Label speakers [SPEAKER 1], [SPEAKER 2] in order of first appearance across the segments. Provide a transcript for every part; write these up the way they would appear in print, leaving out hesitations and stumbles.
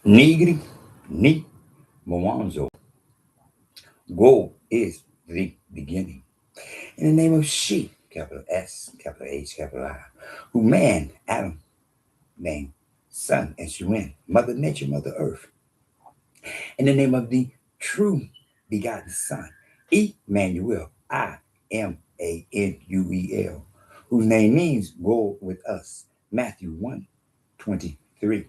[SPEAKER 1] Nigri, ni, Mwanzo. Go is the beginning. In the name of she, capital S, capital H, capital I, who man, Adam, named Son, and she went, Mother Nature, Mother Earth. In the name of the true begotten Son, Emmanuel, Imanuel, whose name means go with us, Matthew 1:23.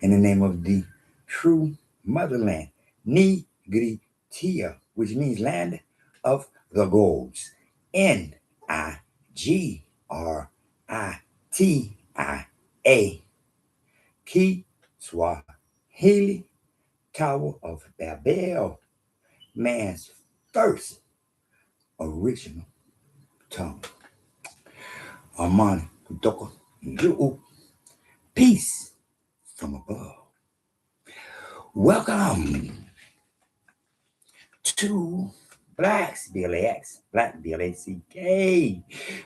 [SPEAKER 1] In the name of the true motherland, Nigritia, which means land of the gods, Nigratia, Ki Swahili, Tower of Babel, man's first original tongue. Amani Kutoko Yu, peace from above. Welcome to Blacks, BLAX, Black, BLACK,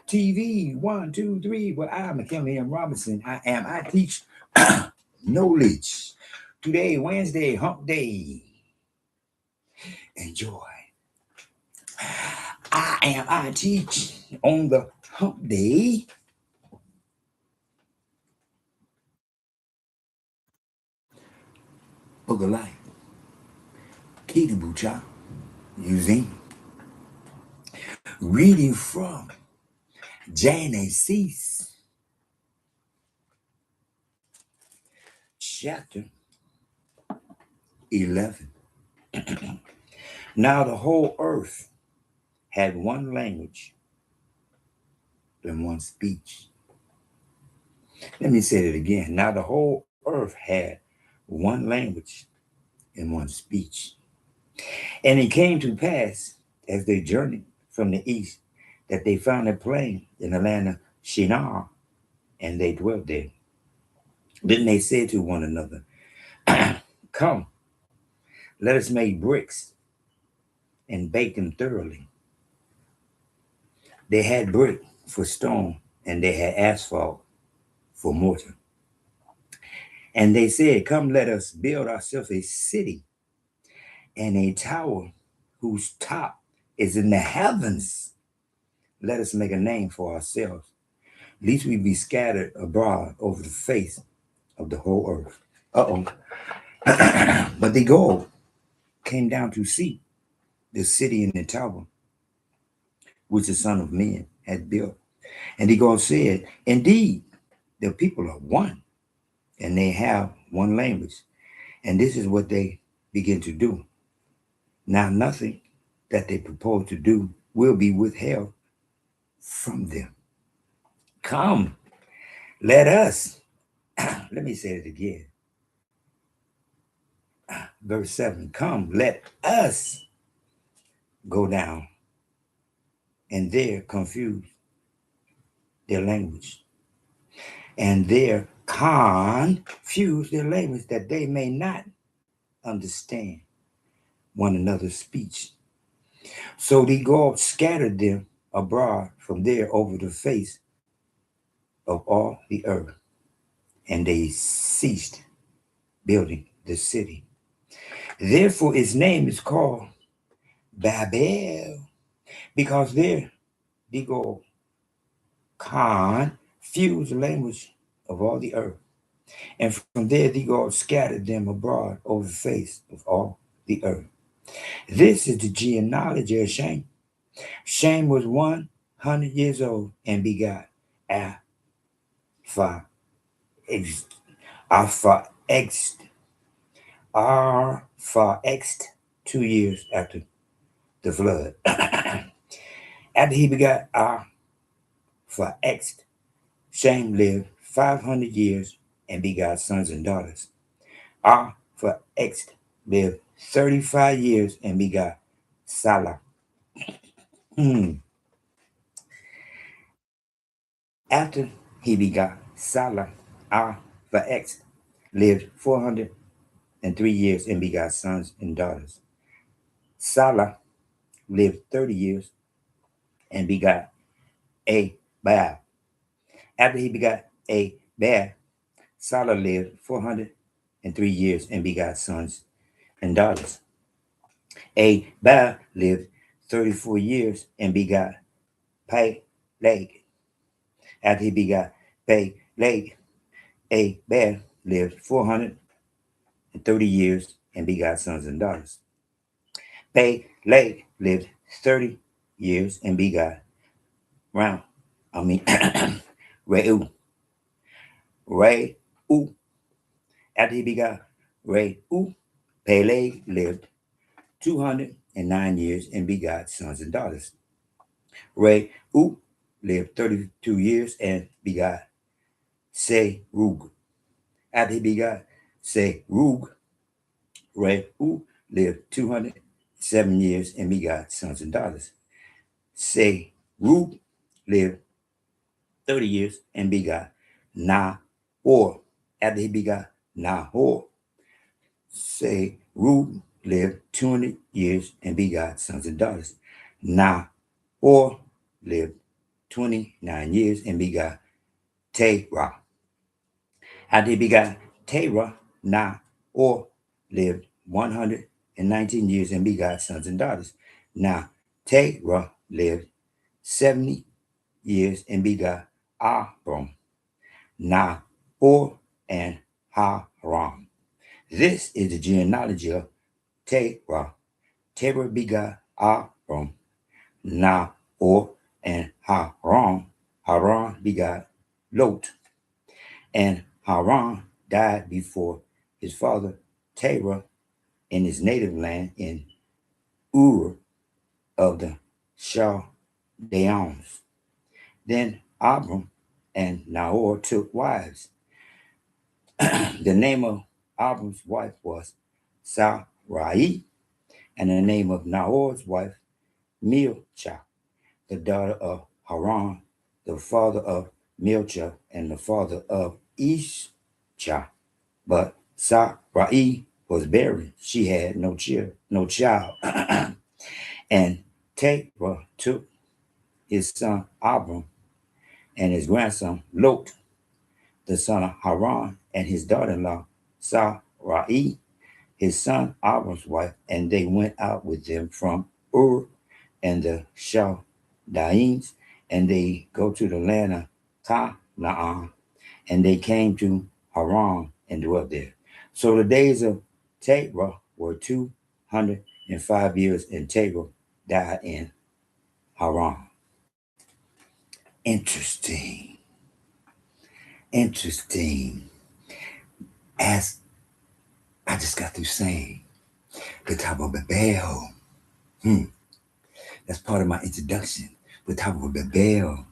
[SPEAKER 1] TV, 1, 2, 3, where I'm McKinley M. Robinson. I teach knowledge. Today, Wednesday, hump day. Enjoy. I teach on the hump day. Book of Life. Kitabu, Uzima. Reading from Genesis chapter 11. Now the whole earth had one language and one speech. Let me say that again. Now the whole earth had one language and one speech. And it came to pass as they journeyed from the east that they found a plain in the land of Shinar, and they dwelt there. Then they said to one another, Come, let us make bricks and bake them thoroughly. They had brick for stone, and they had asphalt for mortar. And they said, Come, let us build ourselves a city and a tower whose top is in the heavens. Let us make a name for ourselves, lest we be scattered abroad over the face of the whole earth. But the gold came down to see the city and the tower, which the Son of Man had built. And the God said, Indeed, the people are one, and they have one language. And this is what they begin to do. Now nothing that they propose to do will be withheld from them. Come, let us, let me say it again. Verse 7, come, let us go down and there confuse their language. And there confuse their language that they may not understand one another's speech. So the God scattered them abroad from there over the face of all the earth, and they ceased building the city. Therefore its name is called Babel, because there the God confused the language of all the earth. And from there the God scattered them abroad over the face of all the earth. This is the genealogy of Shem. Shem was 100 years old and begot Arphaxad. Arphaxad 2 years after the flood. After he begot Arphaxad, Shem lived 500 years and begot sons and daughters. Arphaxad lived 35 years and begot Salah. After he begot Salah, Arphaxad lived 403 years and begot sons and daughters. Salah lived 30 years and begot Abab. After he begot Abab, Salah lived 103 years and begot sons and daughters. Abel lived 34 years and begot Peleg. After he begot Peleg, Abel lived 430 years and begot sons and daughters. Peleg lived 30 years and begot Ram. Reu. Reu. After he begot Reu, Peleg lived 209 years and begot sons and daughters. Reu lived 32 years and begot Serug. After he begot Serug, Reu lived 207 years and begot sons and daughters. Serug lived 30 years and begot Nahor. After he begot Nahor, Serug lived 200 years and begot sons and daughters. Nahor lived 29 years and begot Terah. After he begot Terah, Nahor lived 119 years and begot sons and daughters. Now Terah lived 70 years and begot Abram, Nahor, and Haran. This is the genealogy of Terah. Terah begot Abram, Nahor, and Haran. Haran begot Lot, and Haran died before his father Terah in his native land in Ur of the Chaldeans. Then Abram and Nahor took wives. The name of Abram's wife was Sarai, and the name of Nahor's wife Milcah, the daughter of Haran, the father of Milcah and the father of Ishah. But Sarai was barren; she had no child. And Terah took his son Abram and his grandson Lot, the son of Haran, and his daughter-in-law Sarai, his son Abram's wife, and they went out with them from Ur and the Chaldeans, and they go to the land of Canaan, and they came to Haran and dwelt there. So the days of Terah were 205 years, and Terah died in Haran. Interesting. Interesting. As I just got through saying, Kitabu Babel. That's part of my introduction. Kitabu Babel.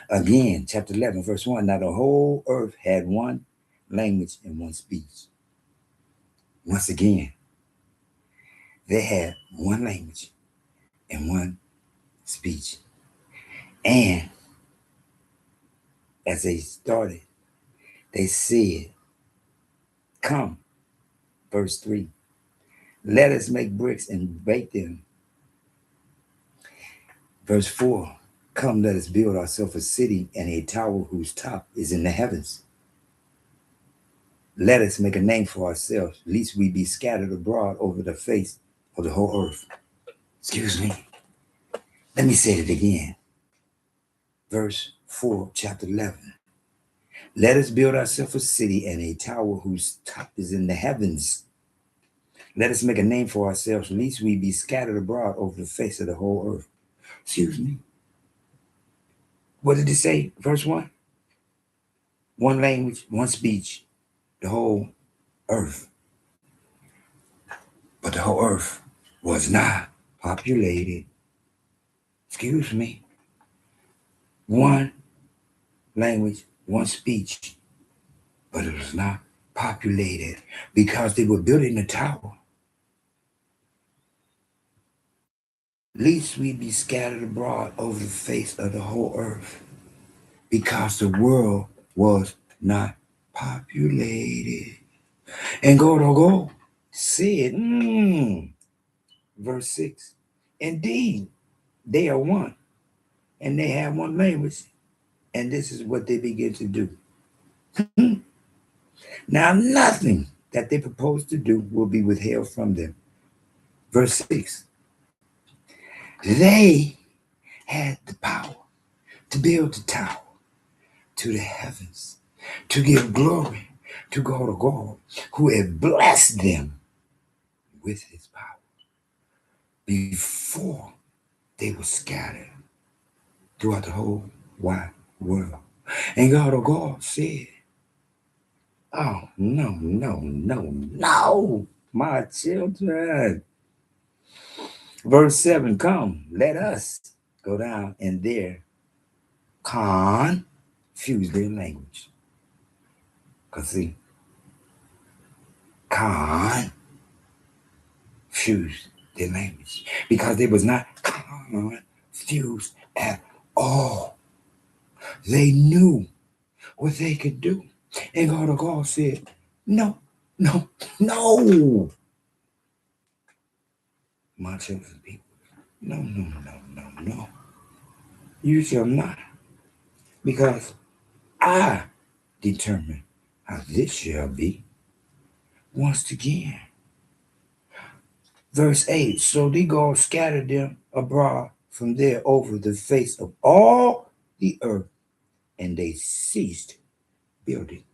[SPEAKER 1] Again, chapter 11, verse 1. Now the whole earth had one language and one speech. Once again, they had one language and one speech. And as they started, they said, come, verse 3, let us make bricks and bake them. Verse 4, come, let us build ourselves a city and a tower whose top is in the heavens. Let us make a name for ourselves, lest we be scattered abroad over the face of the whole earth. Excuse me. Let me say it again. Verse 4, chapter 11. Let us build ourselves a city and a tower whose top is in the heavens. Let us make a name for ourselves, lest we be scattered abroad over the face of the whole earth. Excuse me. What did it say? Verse 1? One language, one speech, the whole earth. But the whole earth was not populated. Excuse me. One language, one speech, but it was not populated because they were building a tower. Lest we be scattered abroad over the face of the whole earth, because the world was not populated. And God said, verse 6, indeed, they are one, and they have one language, and this is what they begin to do. Now, nothing that they propose to do will be withheld from them. Verse 6. They had the power to build the tower to the heavens, to give glory to God, who had blessed them with his power before they were scattered throughout the whole wide world. And God said, oh, no, no, no, no, my children. Verse 7, come, let us go down and there confuse their language. Because see, confuse their language. Because they was not confused at all. They knew what they could do. And God said, no, no, no. My children, people, no, no, no, no, no. You shall not. Because I determine how this shall be. Once again. Verse 8, so they God scattered them abroad from there over the face of all the earth, and they ceased building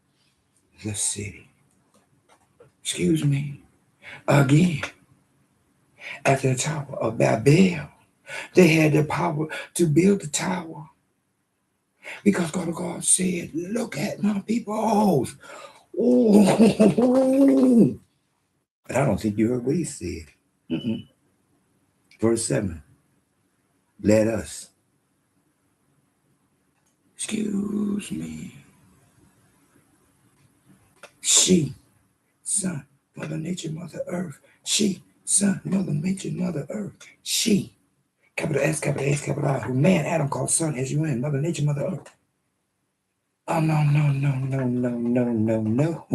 [SPEAKER 1] the city. Excuse me. Again, at the Tower of Babel, they had the power to build the tower. Because God said, look at my people. Ooh. But I don't think you heard what he said. Verse 7. Let us. Excuse me. She, son, Mother Nature, Mother Earth. She, son, Mother Nature, Mother Earth. She, capital S, capital H, capital I, who man Adam called son S-U-N, Mother Nature, Mother Earth. Oh, no, no, no, no, no, no, no, no.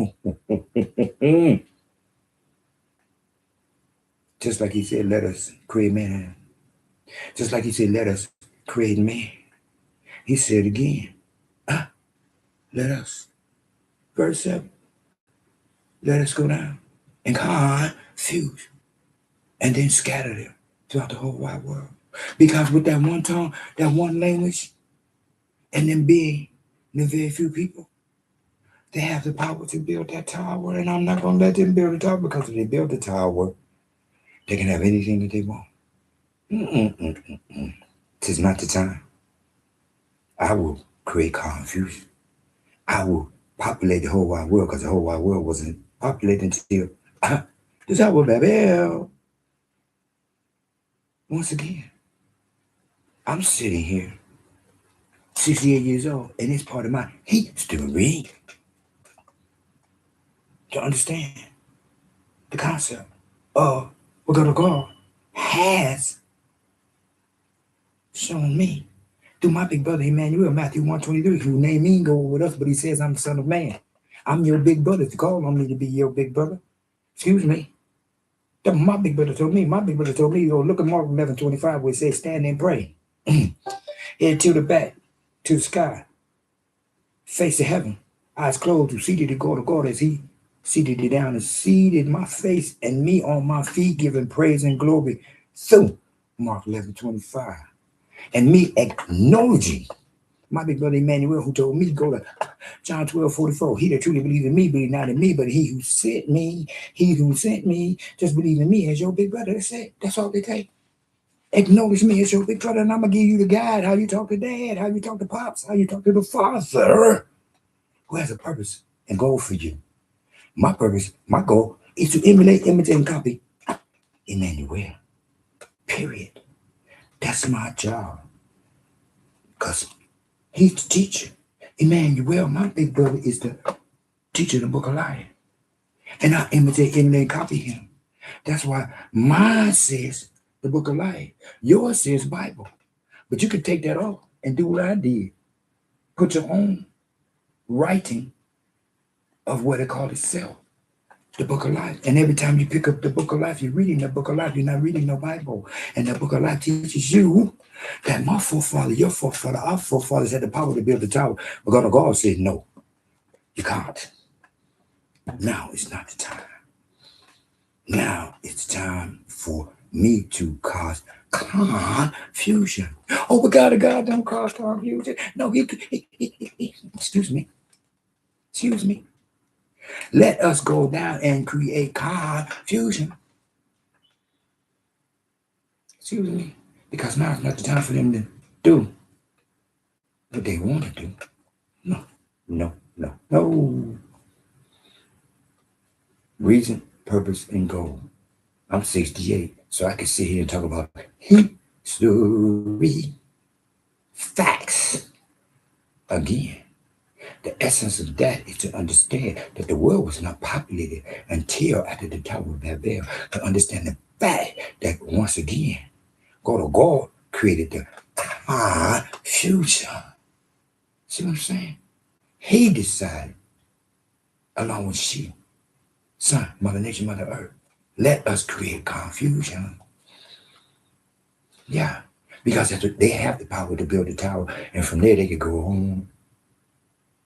[SPEAKER 1] Just like he said, let us create man. Just like he said, let us create man. He said again, let us. Verse 7. Let us go down and confuse and then scatter them throughout the whole wide world. Because with that one tongue, that one language, and them being the very few people, they have the power to build that tower. And I'm not going to let them build the tower, because if they build the tower, they can have anything that they want. Tis not the time. I will create confusion. I will populate the whole wide world, because the whole wide world wasn't populated until the Tower of Babel. Once again, I'm sitting here, 68 years old, and it's part of my history to understand the concept of what God has shown me through my big brother Imanuel, Matthew 1:23, who named me go with us, but he says I'm the Son of Man. I'm your big brother if you call on me to be your big brother. Excuse me. That's what my big brother told me. My big brother told me, look at Mark 11:25, where it says, stand and pray. Head to the back, to the sky, face to heaven, eyes closed, who seated to God as he seated it down and seated my face and me on my feet, giving praise and glory through Mark 11:25. And me acknowledging my big brother Emmanuel, who told me to go to John 12:44. He that truly believes in me, believe not in me, but he who sent me, just believe in me as your big brother. That's it. That's all they take. Acknowledge me as your big brother, and I'm going to give you the guide, how you talk to dad, how you talk to pops, how you talk to the father, who has a purpose and goal for you. My purpose, my goal, is to emulate, imitate, and copy Emmanuel. Period. That's my job. Because he's the teacher. Emmanuel, my big brother, is the teacher of the book of life. And I imitate, emulate, and copy him. That's why mine says the book of life. Yours says Bible. But you could take that off and do what I did. Put your own writing of what it called itself, the book of life. And every time you pick up the book of life, you're reading the book of life. You're not reading the Bible. And the book of life teaches you that my forefather, your forefather, our forefathers had the power to build the tower. But God said, no, you can't. Now is not the time. Now it's time for me to cause confusion. Oh, but God don't cause confusion. No, excuse me. Excuse me. Let us go down and create confusion. Excuse me. Because now it's not the time for them to do what they want to do. No, no, no, no. Reason, purpose, and goal. I'm 68, so I can sit here and talk about history, facts. Again, the essence of that is to understand that the world was not populated until after the Tower of Babel. To understand the fact that once again, God created the confusion. See what I'm saying? He decided, along with she, Son, Mother Nature, Mother Earth, let us create confusion. Yeah, because they have the power to build a tower, and from there they could go home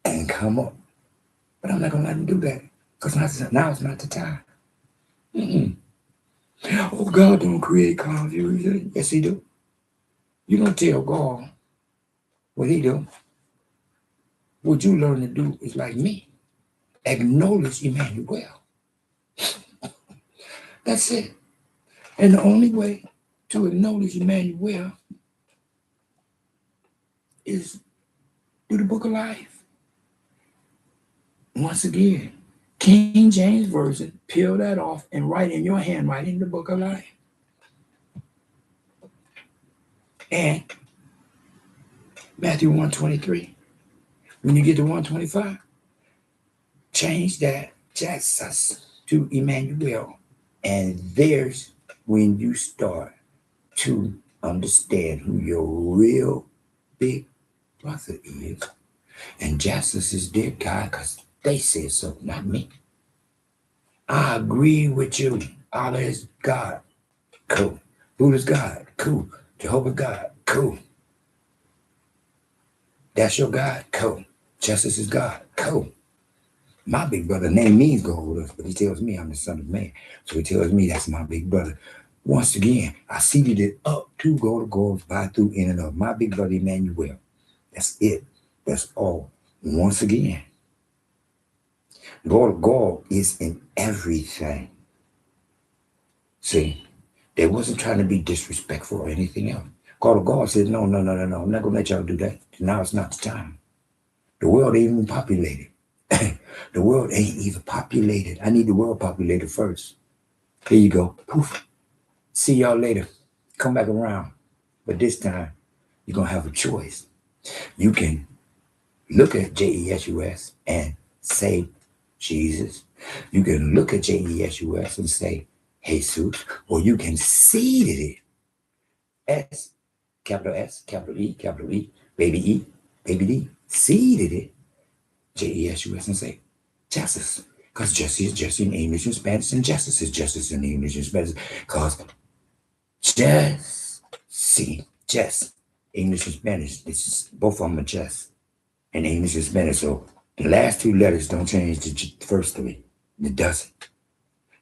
[SPEAKER 1] and come up. But I'm not going to let them do that, because now it's not the time. Mm-mm. Oh, God don't create confusion. Yes, he do. You don't tell God what he do. What you learn to do is like me. Acknowledge Emmanuel. That's it. And the only way to acknowledge Emmanuel is through the book of life. Once again, King James Version, peel that off and write in your handwriting the book of life. And Matthew 1:23. When you get to 1:25, change that Jesus to Emmanuel. And there's when you start to understand who your real big brother is. And Jesus is their God because they said so, not me. I agree with you. Allah is God. Cool. Buddha's God. Cool. Jehovah's God. Cool. That's your God? Cool. Jesus is God? Cool. My big brother name means GodWithUs, but he tells me I'm the son of man. So he tells me that's my big brother. Once again, I seeded it up to go to God by, through, in, and of. My big brother Emmanuel. That's it. That's all. Once again, God is in everything. See, they wasn't trying to be disrespectful or anything else. God said, no. I'm not going to let y'all do that. Now it's not the time. The world ain't even populated. The world ain't even populated. I need the world populated first. Here you go. Poof. See y'all later. Come back around. But this time, you're going to have a choice. You can look at Jesus and say Jesus. You can look at Jesus and say Jesus. Or you can seed it. S, capital E, baby D. Seeded it. Jesus and say Jesus. Because Jesse is Jesse in English and Spanish, and Jesus is Justice in English and Spanish. Because Jess, English and Spanish, this is both of them are Jess in English and Spanish. So the last two letters don't change the first three. It doesn't.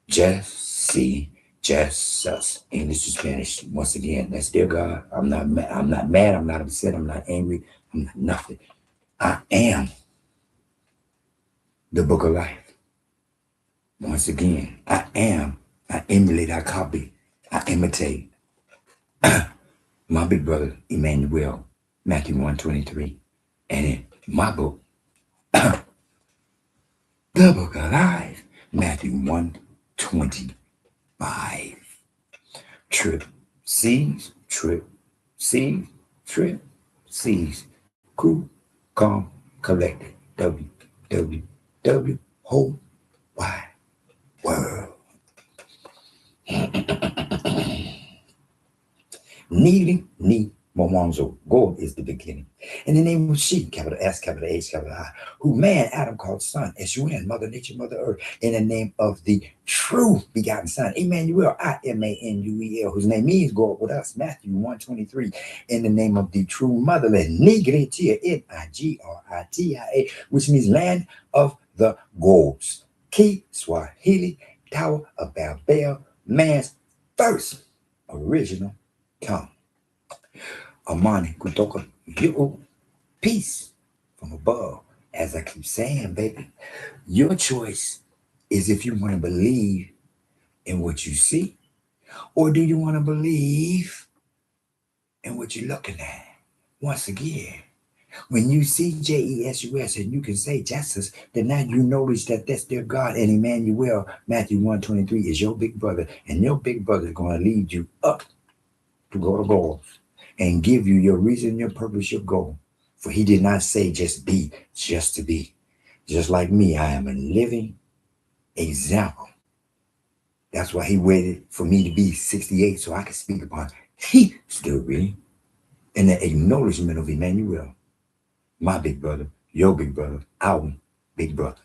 [SPEAKER 1] Jesse, Jesus, English and Spanish. Once again, that's their God. I'm not mad. I'm not upset. I'm not angry. I'm not nothing. I am the book of life. Once again, I emulate, I copy, I imitate my big brother, Emmanuel, Matthew 1:23. And in my book, the book of life, Matthew 1:25. Trip, seas, cool, calm, collected, www, whole wide world. Need Momonzo. God is the beginning. In the name of she, capital S, capital H, capital I, who man, Adam called son, S-U-N, Mother Nature, Mother Earth, in the name of the true begotten Son, Emmanuel, I-M-A-N-U-E-L, whose name means God with us, Matthew 1:23, in the name of the true motherland, Nigritia, N-I-G-R-I-T-I-A, which means land of the gods. Swahili Tower of Babel, man's first original tongue. Amani kutoka you, peace from above. As I keep saying, baby, your choice is if you want to believe in what you see, or do you want to believe in what you're looking at? Once again, when you see Jesus and you can say Jesus, then now you notice that that's their God. And Emmanuel, Matthew 1:23, is your big brother. And your big brother is going to lead you up to go to goals and give you your reason, your purpose, your goal. For he did not say just be, just to be. Just like me, I am a living example. That's why he waited for me to be 68 so I could speak upon he still be in the acknowledgement of Emmanuel, my big brother, your big brother, our big brother.